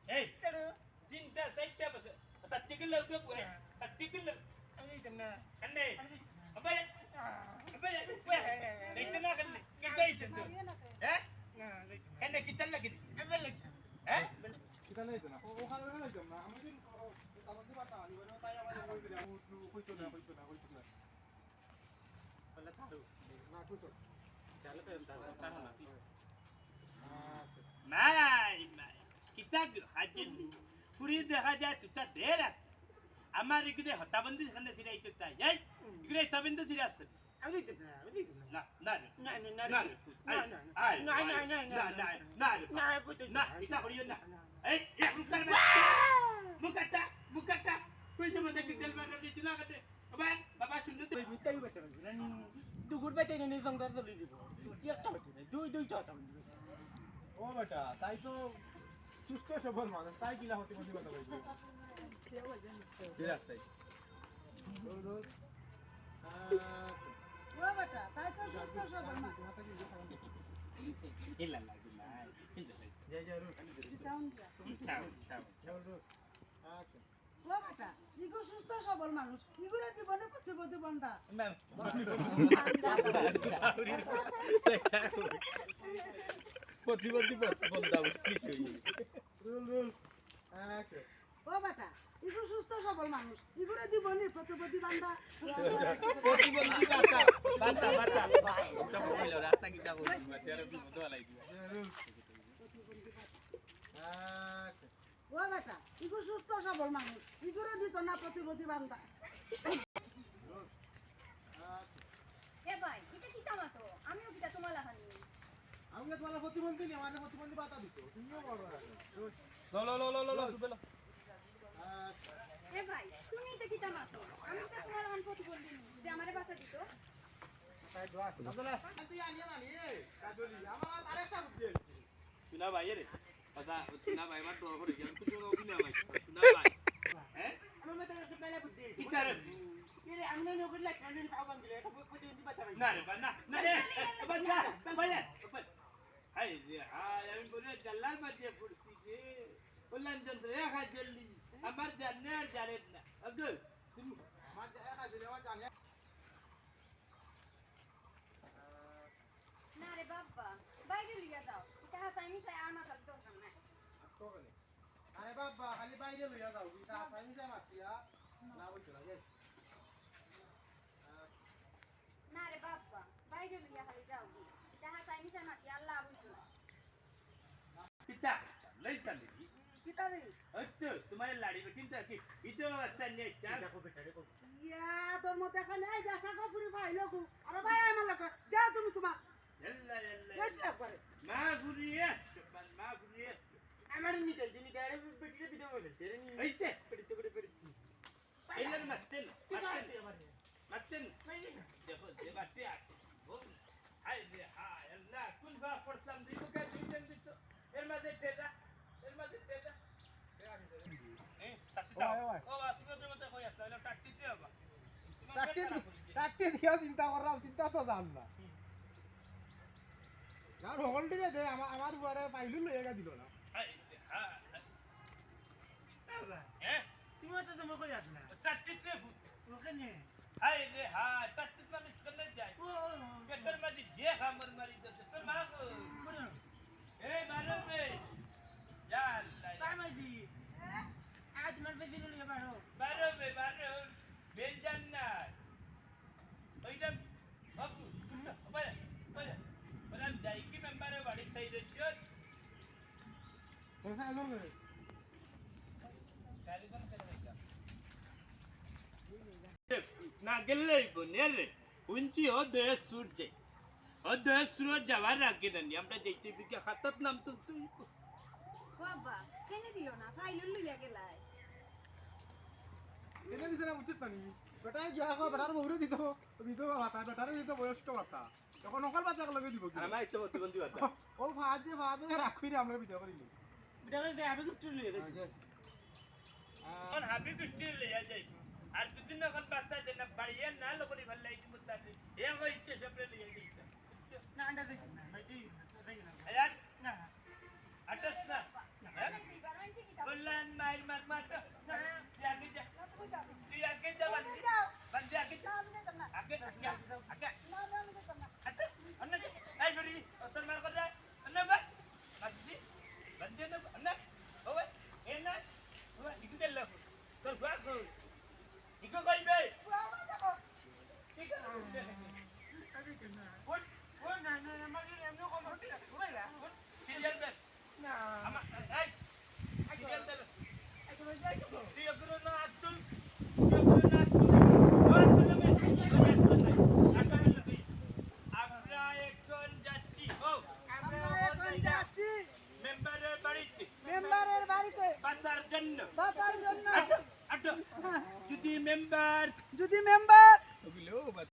এই তিনটা চারটা বছর তাতে গেলে পরে তাতে গেলে কান্নে আবে আবে দেখতে না কান্নে কিটা ইচ্ছে তো হ্যাঁ কান্নে কিটা লাগে হ্যাঁ কিটা লাগে না ওখানে না যাম না আমি দিন তামাদি বাতা আনি বলে তাই আমার কই করে কইতো না বলে তারু না কইতো চলে তো তার না নাই কিটা হাজে পুরি দেখা যায় তুই দেরা আমার ইগদে হতাবন্দি খানে সিরাই তো তাই এই ইগরে হতাবন্দি সিরাই আসছে না না না না না না এটা করিও না এই এক রুকার মুকাটা কই তো মতে কি তেল মারা দিছ না কাটে বাবা শুনতে তো মিটাই বেটা না দুগুর বেটা নি সংসার চলি দিব একটা বেটা নাই দুইটা হতাম ও বেটা তাই তো সুস্থ সবল মানুষ তাই কিলা হতে মতি কথা কইছে ঠিক আছে রোল ও বেটা তাই তো সুস্থ সবল না ইল্লা লাগি না জয় জয় রোল চাউন দিয়া রোল আচ্ছা ও বেটা ইগো সুস্থ সবল মানুষ ইগুরে জীবনে প্রতিবন্ধা প্রতিবন্ধী বন্ধা কিছু রোল আচ্ছা ও বেটা ইগো সুস্থ সবল মানুষ ইগুরে জীবনে প্রতিবন্ধা প্রতিবন্ধী বাতা ওটা বইলো রাস্তা কিটা বলি তেরে বিপদ হলাই দিবা রোল আচ্ছা ও বেটা ইগো সুস্থ সবল মানুষ ইগুরে দিত না প্রতিবন্ধা এ ভাই এটা কি তামাতো আমিও কিটা তোমার লাহানি আমি তোমার প্রতিবন্ধী নি আমাদের প্রতিবন্ধী বাতা দিত তুমিও বড় লো সুবেলা আচ্ছা এ ভাই তুমি এটা কি তামাতো আমি তো তোমার লাহান প্রতিবন্ধী যে আমারে বাঁচা দিত তাই দোয়া আব্দুল্লাহ তুই আনিয়া না নি কাজলি আমার আরেকটা বুদ্ধি সুনা ভাই রে কথা সুনা ভাই মাত্র করে গেল কিছু না ভাই সুনা ভাই হ্যাঁ আমার মতে একটা মেলা বুদ্ধি কিটা রে এরে আমি না নকরি লাগ কানে পাও বান দিলে এটা প্রতিবন্ধী বাতা ভাই না রে না রে বাচ্চা বলে হাই রে হাই আমি বলে জাল্লার মাঝে পড়ছি যে বললেন চন্দ্র এক জলদি আমার জানে আর জানে না আগে তুমি আমার জায়গা দিলে আমার জানে না রে বাবা বাইরে লিয়া দাও এটা হাসামি চাই আর মাথার দরকার নাই আরে বাবা খালি বাইরে লইয়া যাও বিটা আসামি যাই মাতিয়া না বলছো না যে না রে বাবা বাইরে লিয়া খালি যাও এটা হাসামি চাই মাটি আল্লাহ বুঝতো কিটা লইতা লিবি কিটা রে আচ্ছা তোমার লাড়ি বেটিনটা কি ইতো আচ্ছা নে চা দেখো বেটা দেখো ইয়া তোর মতে এখানে এই যা সাকা ফুরি পাইলো গো আরে ভাই আমার লোক যাও তুমি তোমার আল্লাহ এসে করে মা গুরিয়ে মা গুরিয়ে আমার নিতে দিনি গাড়ি বেটিরে বিদে বলে তেরে নি এইছে পেড়িতে পেড়ি এলার মাতেন দেখো যে বাটে আছে বল হাই রে হাই আল্লাহ কোন বা পড়তাম দিও কে দিন দিত এর মাঝে টেজা টাটি দাও ও তুমি তো মতে কই আসলে টাটি দিও বা টাট্টি দিয়া চিন্তা করলাম চিন্তা তো জান না না রহল দিলে দে আমার বুয়ারে পাইলু লইয়া দিল না হাই রে হাই হ্যাঁ তুমি তো তুমি কই আছ না টাটি তে ওখানে হাই রে হাই টাটি মানে করলে যায় ও পেটের মাঝে যে খামর মারি দিতে তোর মা গো কোন এই বারো রে যা আল্লাহ তামাজি আজ মার বেদি লইয়া বাড়ো বারো বেঞ্জান না ওইটা বাবু বলে বলে ডাইকি মেম্বারে বাড়ি সাইড হচ্ছে কোন সাইজ হবে কারিগর করে না গেলেই বনেলে উঞ্চি ও দেশ সূর্যে ও দেশ সূর্য যাওয়ার আগে জানি আমরা যেতে বিকে হাতত নাম তো তুই বাবা কেনে দিল না ফাইল লইয়া গেলাই এনে দিছে না উচিত নানি বেটা গিয়া কো বেটার বউরে দিত বাতা বেটারে দিত বয়স্ক বাতা তখন নকল বাচ্চা লগে দিব আমার ইচ্ছা প্রতিবন্ধী বাতা ও ফাজে রাখি রে আমরা ভিডিও করিলি বিটা দে আমি তো লইয়া দে আর হাবি কুষ্টি লইয়া যাই আর দুদিন এখন বাচ্চা দেন